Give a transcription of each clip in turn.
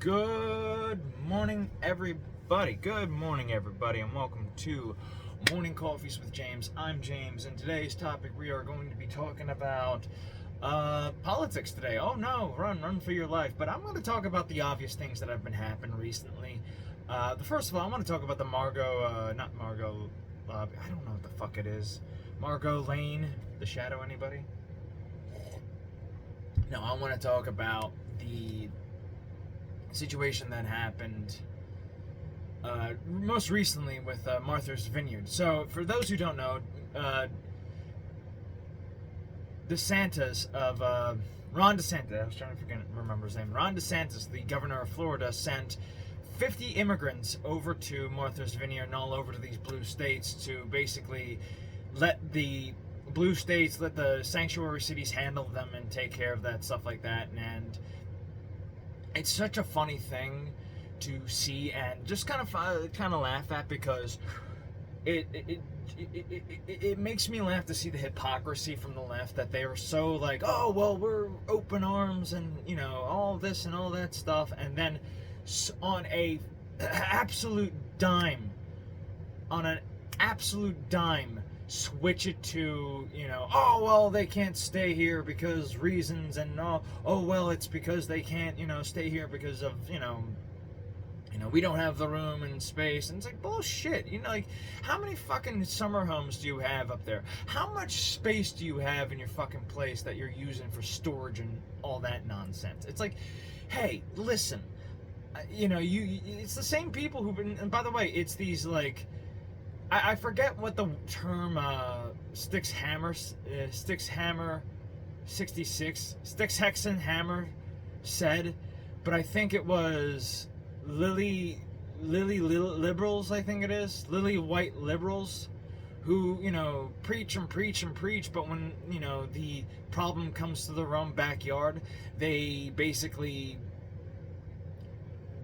Good morning, everybody. Good morning, everybody, and welcome to Morning Coffees with James. I'm James, and today's topic we are going to be talking about politics today. Oh no, run for your life. But I'm going to talk about the obvious things that have been happening recently. First of all, I want to talk about the not Margot, I don't know what the fuck it is. Margot Lane, The Shadow, anybody? No, I want to talk about the situation that happened most recently with Martha's Vineyard. So, for those who don't know, DeSantis of Ron DeSantis, I was trying to remember his name. Ron DeSantis, the governor of Florida, sent 50 immigrants over to Martha's Vineyard and all over to these blue states to basically let the blue states, let the sanctuary cities handle them and take care of that, stuff like that. And it's such a funny thing to see and just kind of laugh at, because it makes me laugh to see the hypocrisy from the left, that they are so like, oh well, we're open arms and all this and all that stuff, and then on an absolute dime, switch it to, oh well, they can't stay here because reasons, and oh well, it's because they can't, stay here because of, we don't have the room and space. And it's like, bullshit. Like, how many fucking summer homes do you have up there? How much space do you have in your fucking place that you're using for storage and all that nonsense? It's like, hey, listen, it's the same people who've been, and by the way, it's these, like, I forget what the term Sticks Hexen Hammer said, but I think it was Lily liberals, I think it is, lily white liberals, who, preach and preach and preach, but when, the problem comes to their own backyard, they basically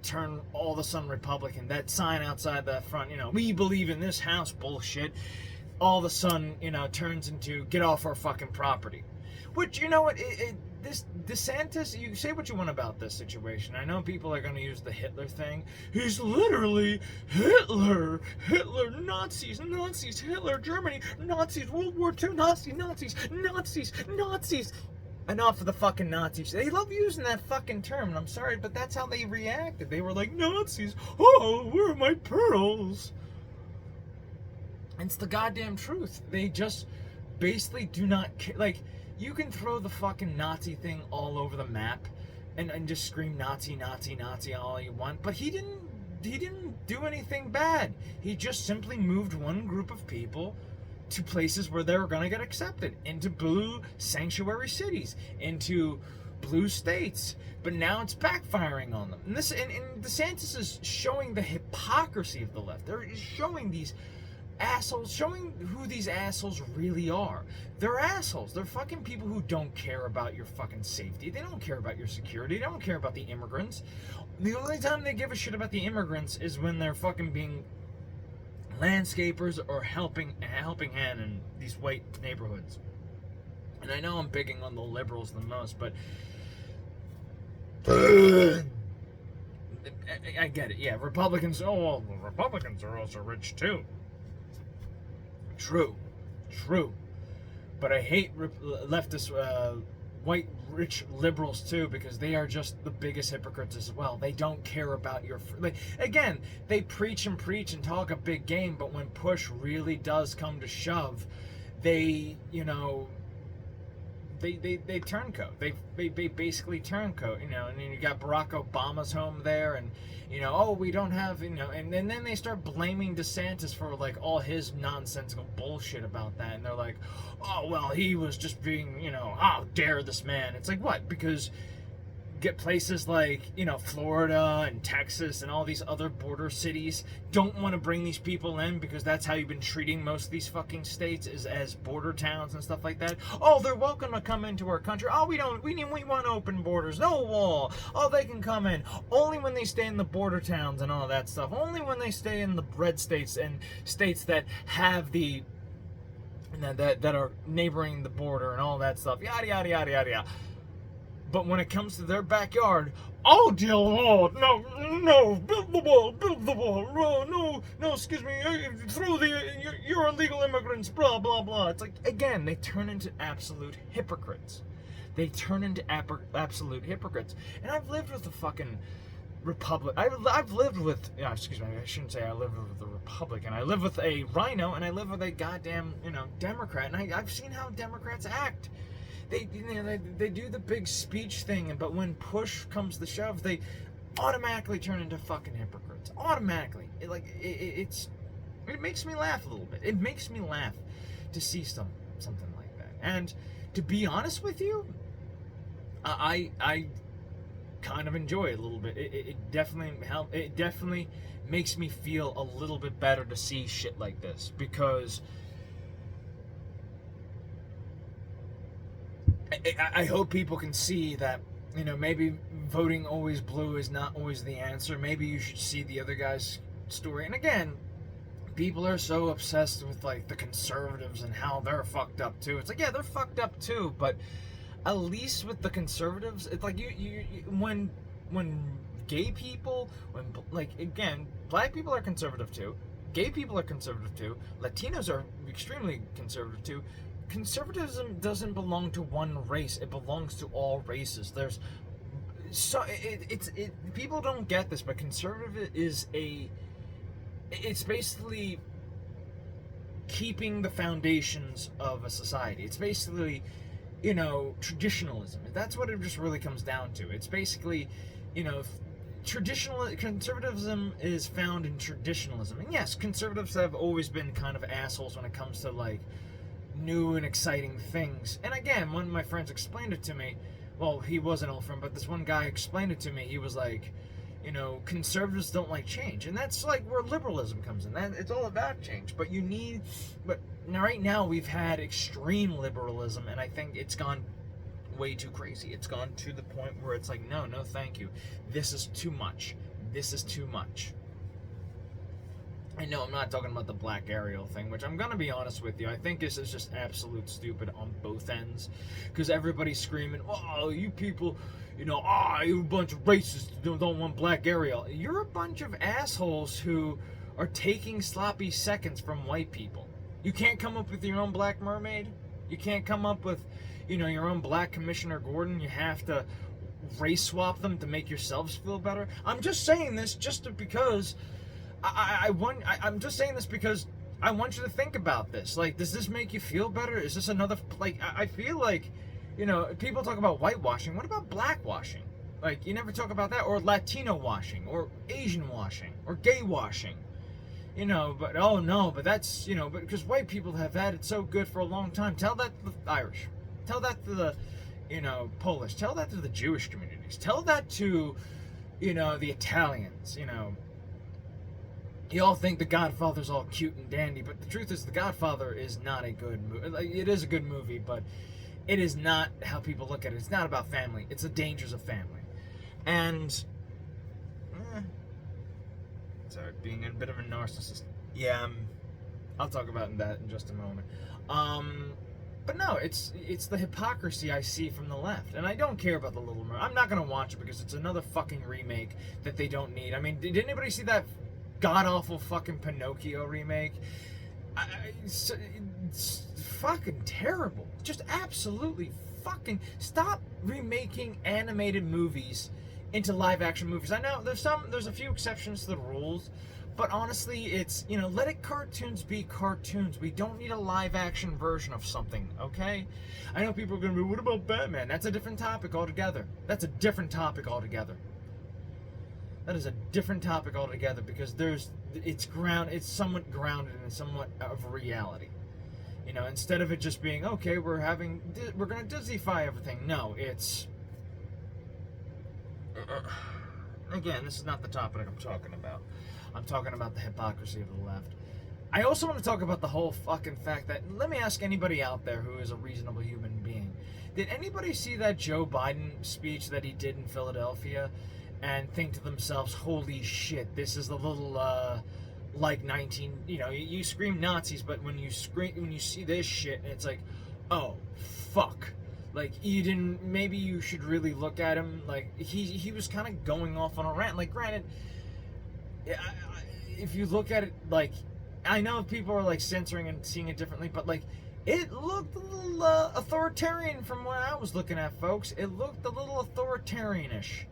turn all of a sudden Republican. That sign outside the front, we believe in this house bullshit, all of a sudden, turns into get off our fucking property. Which, this DeSantis, you say what you want about this situation. I know people are going to use the Hitler thing. He's literally Hitler, Nazis, Hitler, Germany, Nazis, World War II, Nazis. Enough of the fucking Nazis. They love using that fucking term, and I'm sorry, but that's how they reacted. They were like, Nazis, oh, where are my pearls? It's the goddamn truth. They just basically do not care. Like, you can throw the fucking Nazi thing all over the map and just scream Nazi all you want, but he didn't do anything bad. He just simply moved one group of people to places where they were going to get accepted, into blue sanctuary cities, into blue states. But now it's backfiring on them. And DeSantis is showing the hypocrisy of the left. They're showing these assholes, showing who these assholes really are. They're assholes. They're fucking people who don't care about your fucking safety. They don't care about your security. They don't care about the immigrants. The only time they give a shit about the immigrants is when they're fucking being landscapers or helping hand in these white neighborhoods. And I know I'm bigging on the liberals the most, but I get it. Yeah, Republicans. Oh well, Republicans are also rich too. True, but I hate leftist, white, rich liberals too, because they are just the biggest hypocrites as well. They don't care about your... Again, they preach and talk a big game, but when push really does come to shove, they turncoat. They basically turncoat, and then you got Barack Obama's home there, and oh, we don't have, and then they start blaming DeSantis for like all his nonsensical bullshit about that, and they're like, oh well, he was just being, how dare this man. It's like, what? Because get places like, Florida and Texas and all these other border cities don't want to bring these people in because that's how you've been treating most of these fucking states, is as border towns and stuff like that. Oh, they're welcome to come into our country. Oh, we want open borders, no wall. Oh, they can come in only when they stay in the border towns and all that stuff. Only when they stay in the red states and states that have the that are neighboring the border and all that stuff. Yada yada yada yada yada. But when it comes to their backyard, oh dear Lord, no, no, build the wall, no, excuse me, you're illegal immigrants, blah, blah, blah. It's like, again, they turn into absolute hypocrites. They turn into absolute hypocrites. And I've lived with the fucking Republic. I've lived with, excuse me, I shouldn't say I live with a Republican. I live with a rhino, and I live with a goddamn, Democrat. And I've seen how Democrats act. They do the big speech thing, but when push comes to shove, they automatically turn into fucking hypocrites. Automatically. It makes me laugh a little bit. It makes me laugh to see something like that. And to be honest with you, I kind of enjoy it a little bit. It definitely makes me feel a little bit better to see shit like this, because I hope people can see that, maybe voting always blue is not always the answer. Maybe you should see the other guy's story. And again, people are so obsessed with, like, the conservatives and how they're fucked up too. It's like, yeah, they're fucked up too, but at least with the conservatives, it's like when gay people, again, black people are conservative too, gay people are conservative too, Latinos are extremely conservative too. Conservatism doesn't belong to one race; it belongs to all races. People don't get this, but conservative it's basically keeping the foundations of a society. It's basically, traditionalism. That's what it just really comes down to. It's basically, conservatism is found in traditionalism. And yes, conservatives have always been kind of assholes when it comes to, like, new and exciting things. And again, one of my friends explained it to me. Well, he was an old friend, but this one guy explained it to me. He was like, conservatives don't like change, and that's like where liberalism comes in. It's all about change. But right now we've had extreme liberalism, and I think it's gone way too crazy. It's gone to the point where it's like, no, thank you. This is too much. This is too much. I know I'm not talking about the Black Ariel thing, which I'm going to be honest with you. I think this is just absolute stupid on both ends. Because everybody's screaming, oh, you people, you a bunch of racists don't want Black Ariel. You're a bunch of assholes who are taking sloppy seconds from white people. You can't come up with your own Black Mermaid. You can't come up with, your own Black Commissioner Gordon. You have to race swap them to make yourselves feel better. I'm just saying this because I'm just saying this because I want you to think about this. Like, does this make you feel better? Is this another, I feel like, people talk about whitewashing. What about blackwashing? Like, you never talk about that. Or Latino washing, or Asian washing, or gay washing. But, oh no, but that's, but because white people have had it so good for a long time. Tell that to the Irish. Tell that to the, Polish. Tell that to the Jewish communities. Tell that to, the Italians, You all think The Godfather's all cute and dandy, but the truth is The Godfather is not a good movie. Like, it is a good movie, but it is not how people look at it. It's not about family. It's the dangers of family. And, sorry, being a bit of a narcissist. Yeah, I'll talk about that in just a moment. But no, it's the hypocrisy I see from the left. And I don't care about The Little Mermaid. I'm not going to watch it because it's another fucking remake that they don't need. I mean, did anybody see that god-awful fucking Pinocchio remake? It's fucking terrible. Just absolutely fucking... Stop remaking animated movies into live-action movies. I know there's a few exceptions to the rules, but honestly, it's, let cartoons be cartoons. We don't need a live-action version of something, okay? I know people are going to be, what about Batman? That's a different topic altogether. That is a different topic altogether, because it's somewhat grounded in somewhat of reality. Instead of it just being, okay, we're going to Disney-fy everything. No, it's... Again, this is not the topic I'm talking about. I'm talking about the hypocrisy of the left. I also want to talk about the whole fucking fact that, let me ask anybody out there who is a reasonable human being, did anybody see that Joe Biden speech that he did in Philadelphia and think to themselves, holy shit, this is the little, like 19, you scream Nazis, but when you see this shit, it's like, oh, fuck. Like, you didn't, maybe you should really look at him. Like, he was kind of going off on a rant. Like, granted, if you look at it, like, I know people are, like, censoring and seeing it differently, but, like, it looked a little authoritarian from what I was looking at, folks. It looked a little authoritarian-ish.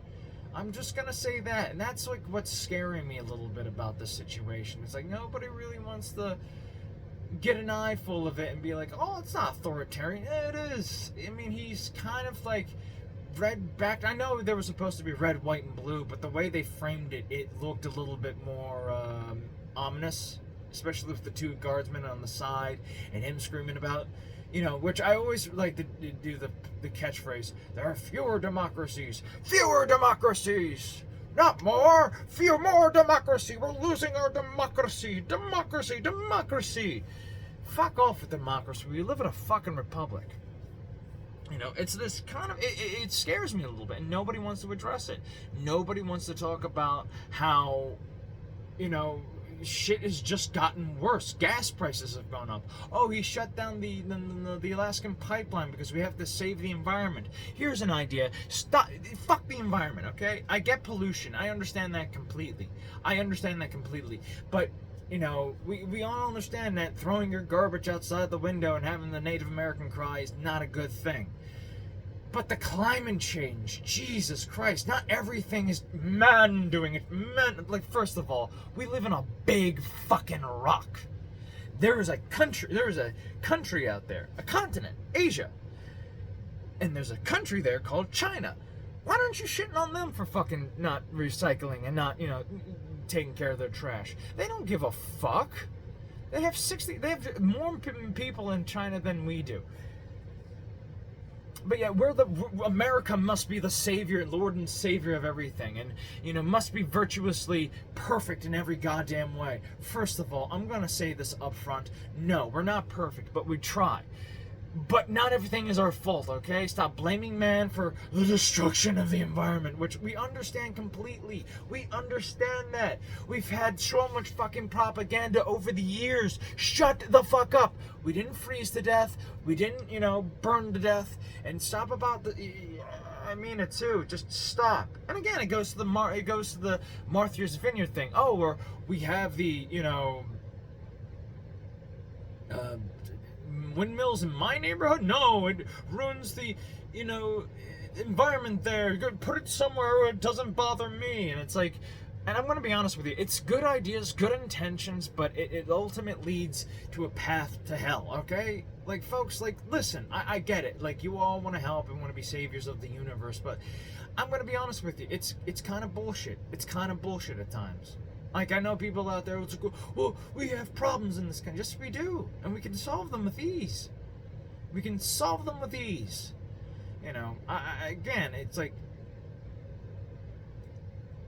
I'm just gonna say that, and that's, like, what's scaring me a little bit about this situation. It's like, nobody really wants to get an eye full of it and be like, oh, it's not authoritarian. It is. I mean, he's kind of like red back. I know there was supposed to be red, white, and blue, but the way they framed it, it looked a little bit more ominous, especially with the two guardsmen on the side and him screaming about, you know, which I always like to do the catchphrase, there are fewer democracies, not more, few more democracy, we're losing our democracy, fuck off with democracy, we live in a fucking republic. You know, it's this kind of, it scares me a little bit, and nobody wants to address it. Nobody wants to talk about how, you know, shit has just gotten worse. Gas prices have gone up. Oh, he shut down the Alaskan pipeline because we have to save the environment. Here's an idea. Fuck the environment, okay? I get pollution. I understand that completely. But, you know, we all understand that throwing your garbage outside the window and having the Native American cry is not a good thing. But the climate change, Jesus Christ, not everything is man doing it. Man, like, first of all, we live in a big fucking rock. There is a country out there, a continent, Asia. And there's a country there called China. Why aren't you shitting on them for fucking not recycling and not, you know, taking care of their trash? They don't give a fuck. They have more people in China than we do. But yeah, America must be the savior, Lord and savior of everything, and, you know, must be virtuously perfect in every goddamn way. First of all, I'm gonna say this up front. No, we're not perfect, but we try. But not everything is our fault, okay? Stop blaming man for the destruction of the environment, which we understand completely. We understand that. We've had so much fucking propaganda over the years. Shut the fuck up. We didn't freeze to death. We didn't, you know, burn to death. And stop about the... I mean it too. Just stop. And again, it goes to the Martha's Vineyard thing. Oh, or we have the, you know... windmills in my neighborhood? No, it ruins the, you know, environment there. You're gonna put it somewhere where it doesn't bother me. And it's like, and I'm gonna be honest with you, it's good ideas, good intentions, but it ultimately leads to a path to hell, okay? Like, folks, like, listen, I get it. Like, you all want to help and want to be saviors of the universe, but I'm gonna be honest with you, it's kind of bullshit. It's kind of bullshit at times. Like, I know people out there who go, well, we have problems in this country. Yes, we do. And we can solve them with ease. You know, again, it's like,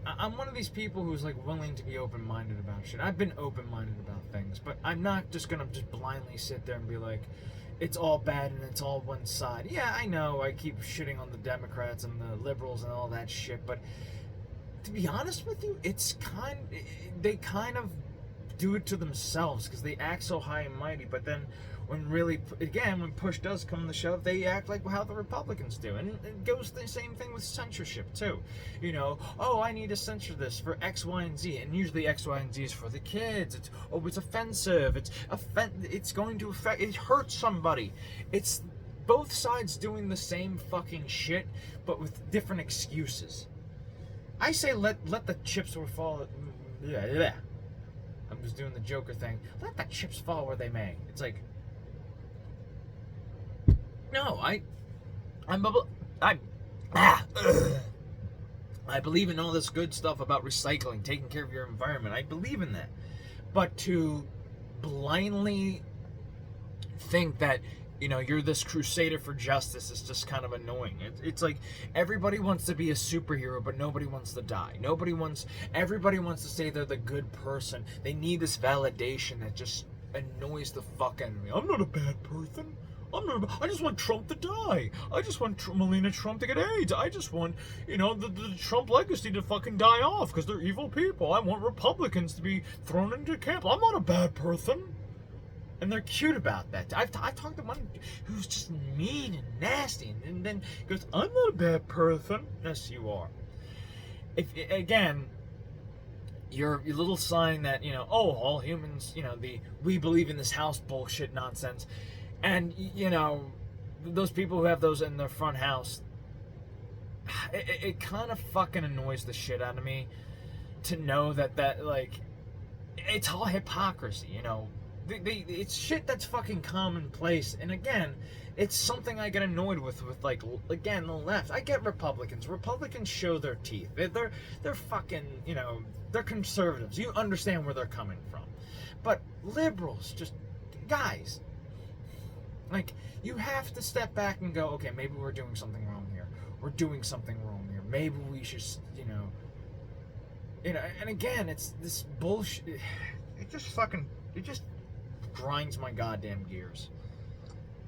I'm one of these people who's, like, willing to be open-minded about shit. I've been open-minded about things, but I'm not just going to just blindly sit there and be like, it's all bad and it's all one side. Yeah, I know I keep shitting on the Democrats and the liberals and all that shit, but... to be honest with you, they kind of do it to themselves because they act so high and mighty, but then when really, again, when push does come to shove, they act like how the Republicans do. And it goes the same thing with censorship too. You know, oh, I need to censor this for X, Y, and Z, and usually X, Y, and Z is for the kids. It's offensive. It's going to affect. It hurts somebody. It's both sides doing the same fucking shit, but with different excuses. I say let the chips fall. Yeah. I'm just doing the Joker thing. Let the chips fall where they may. It's like, no, I believe in all this good stuff about recycling, taking care of your environment. I believe in that, but to blindly think that, you know, you're this crusader for justice is just kind of annoying. It's like everybody wants to be a superhero, but nobody wants to die. Everybody wants to say they're the good person. They need this validation that just annoys the fuck out of me. I'm not a bad person. I just want Trump to die. I just want Melania Trump to get AIDS. I just want, you know, the Trump legacy to fucking die off because they're evil people. I want Republicans to be thrown into camp. I'm not a bad person. And they're cute about that. I talked to one who's just mean and nasty, and then goes, "I'm not a bad person." Yes, you are. If again, your little sign that oh, all humans, we believe in this house bullshit nonsense, and those people who have those in their front house, it kind of fucking annoys the shit out of me to know that like it's all hypocrisy, it's shit that's fucking commonplace. And again, it's something I get annoyed with like, again, the left. I get Republicans show their teeth. They're fucking, they're conservatives. You understand where they're coming from. But liberals, just guys, like, you have to step back and go, okay, maybe we're doing something wrong here. We're doing something wrong here. Maybe we should, and again, it's this bullshit. It just grinds my goddamn gears.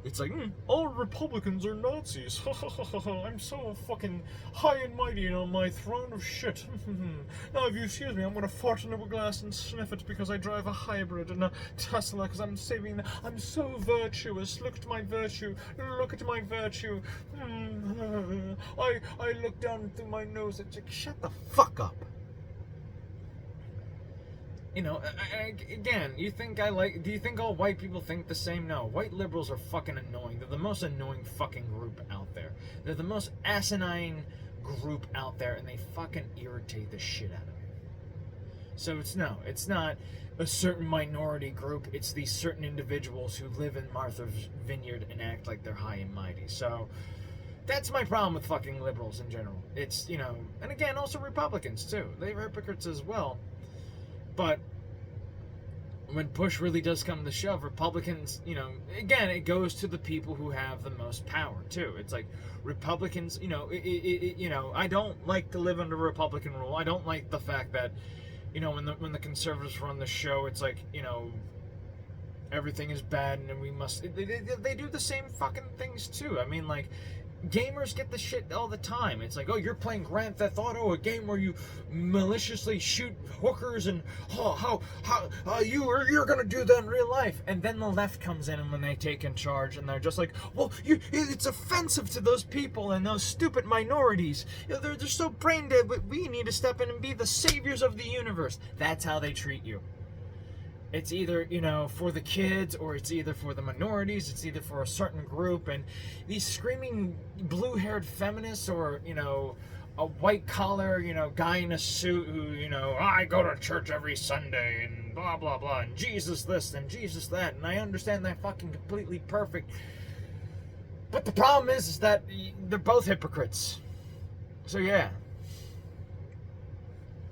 It's like, all Republicans are Nazis. I'm so fucking high and mighty on my throne of shit. Now, if you excuse me, I'm gonna fart into a glass and sniff it because I drive a hybrid and a Tesla because I'm so virtuous. Look at my virtue. Look at my virtue. I look down through my nose. It's like, shut the fuck up. Again, do you think all white people think the same? No, white liberals are fucking annoying. They're the most annoying fucking group out there. They're the most asinine group out there, and they fucking irritate the shit out of me. So it's not a certain minority group. It's these certain individuals who live in Martha's Vineyard and act like they're high and mighty. So that's my problem with fucking liberals in general. It's, and again, also Republicans too. They're hypocrites as well. But when push really does come to shove, Republicans, again, it goes to the people who have the most power too. It's like Republicans, I don't like to live under Republican rule. I don't like the fact that, when the conservatives run the show, it's like, everything is bad and we must. They do the same fucking things too. I mean, like, gamers get the shit all the time. It's like, oh, you're playing Grand Theft Auto, a game where you maliciously shoot hookers, and you're gonna do that in real life. And then the left comes in, and when they take in charge, and they're just like, well, it's offensive to those people and those stupid minorities. They're so brain dead, but we need to step in and be the saviors of the universe. That's how they treat you. It's either, for the kids, or it's either for the minorities, it's either for a certain group, and these screaming blue-haired feminists, or, a white-collar, guy in a suit who, I go to church every Sunday, and blah, blah, blah, and Jesus this, and Jesus that, and I understand that fucking completely perfect. But the problem is that they're both hypocrites. So, yeah.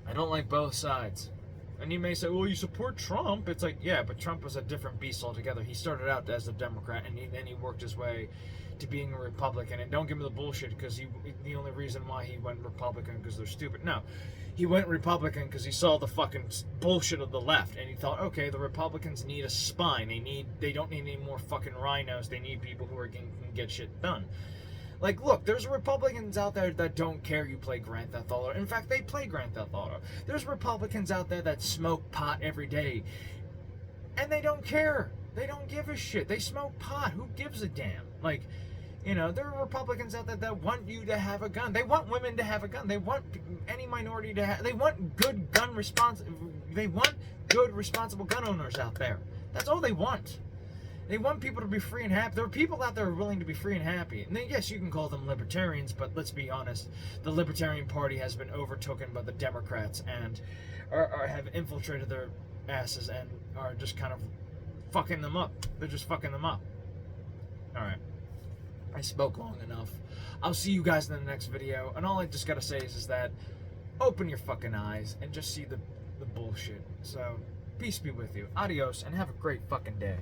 I don't like both sides. And you may say, well, you support Trump. It's like, yeah, but Trump was a different beast altogether. He started out as a Democrat, and then he worked his way to being a Republican. And don't give me the bullshit because the only reason why he went Republican because they're stupid. No, he went Republican because he saw the fucking bullshit of the left, and he thought, okay, the Republicans need a spine. They don't need any more fucking rhinos. They need people who can get shit done. Like, look, there's Republicans out there that don't care you play Grand Theft Auto. In fact, they play Grand Theft Auto. There's Republicans out there that smoke pot every day, and they don't care. They don't give a shit. They smoke pot. Who gives a damn? Like, there are Republicans out there that want you to have a gun. They want women to have a gun. They want any minority to have. They want good They want good, responsible gun owners out there. That's all they want. They want people to be free and happy. There are people out there who are willing to be free and happy. And then, yes, you can call them libertarians, but let's be honest. The Libertarian Party has been overtaken by the Democrats and have infiltrated their asses and are just kind of fucking them up. They're just fucking them up. Alright. I spoke long enough. I'll see you guys in the next video. And all I just gotta say is that open your fucking eyes and just see the bullshit. So, peace be with you. Adios, and have a great fucking day.